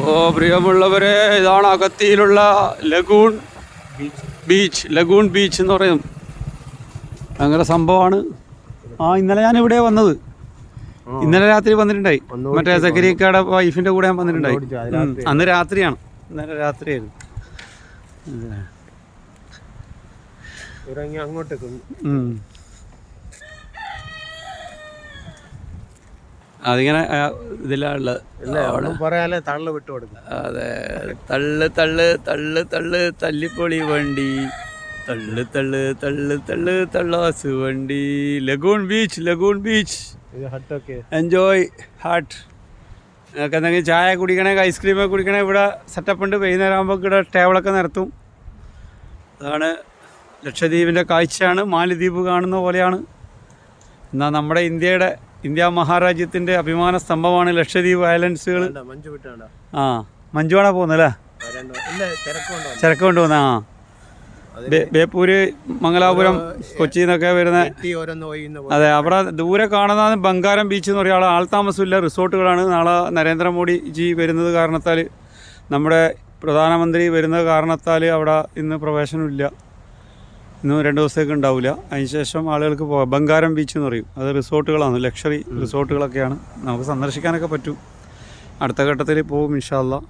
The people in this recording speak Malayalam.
അപ്പോൾ പ്രിയമുള്ളവരെ, ഇതാണ് അഗത്തിയിലുള്ള ലഗൂൺ ബീച്ച് എന്ന് പറയും. ഭയങ്കര സംഭവമാണ്. ഇന്നലെ ഞാൻ ഇവിടെ വന്നത്, ഇന്നലെ രാത്രി വന്നിട്ടുണ്ടായി. മറ്റേ സക്കരിക്കയുടെ വൈഫിൻ്റെ കൂടെ ഞാൻ വന്നിട്ടുണ്ടായി. അന്ന് രാത്രിയാണ്, ഇന്നലെ രാത്രിയായിരുന്നു. അതിങ്ങനെ ഇതിലുള്ളത് അതെ. തള്ളു തള്ളു തള്ളു തള്ളു തല്ലിപ്പൊളി വണ്ടി, തള്ളു തള്ളു തള്ളു തള്ളു തള്ളാസ് വണ്ടി. Lagoon beach enjoy heart. നിങ്ങൾക്ക് എന്തെങ്കിലും ചായ കുടിക്കണേ, ഐസ്ക്രീമൊക്കെ കുടിക്കണേ, ഇവിടെ സെറ്റപ്പ് ഉണ്ട്. വൈകുന്നേരം ആകുമ്പോൾ ഇവിടെ ടേബിളൊക്കെ നിരത്തും. അതാണ് ലക്ഷദ്വീപിൻ്റെ കാഴ്ചയാണ്. മാലിദ്വീപ് കാണുന്ന പോലെയാണ്. എന്നാൽ നമ്മുടെ ഇന്ത്യ മഹാരാജ്യത്തിൻ്റെ അഭിമാന സ്തംഭമാണ് ലക്ഷദ്വീപ് ഐലൻഡ്സുകൾ. മഞ്ജുവാണോ പോകുന്നല്ലേ? ചരക്ക് കൊണ്ടുപോകുന്ന ബേപ്പൂര്, മംഗലാപുരം, കൊച്ചിയിൽ നിന്നൊക്കെ വരുന്ന. അതെ, അവിടെ ദൂരെ കാണുന്നതാണ് ബംഗാരം ബീച്ച് എന്ന് പറയുക. ആൾതാമസമില്ല, റിസോർട്ടുകളാണ്. നാളെ നരേന്ദ്രമോദിജി വരുന്നത് കാരണത്താൽ, നമ്മുടെ പ്രധാനമന്ത്രി വരുന്നത് കാരണത്താൽ അവിടെ ഇന്ന് പ്രവേശനമില്ല. ഇന്ന് 2 ദിവസത്തേക്ക് ഉണ്ടാവില്ല. അതിനുശേഷം ആളുകൾക്ക് പോകാം. ബംഗാരം ബീച്ച് എന്ന് പറയും. അത് റിസോർട്ടുകളാണ്, ലക്ഷറി റിസോർട്ടുകളൊക്കെയാണ്. നമുക്ക് സന്ദർശിക്കാനൊക്കെ പറ്റും. അടുത്ത ഘട്ടത്തിൽ പോകും ഇൻഷാ അല്ലാഹ്.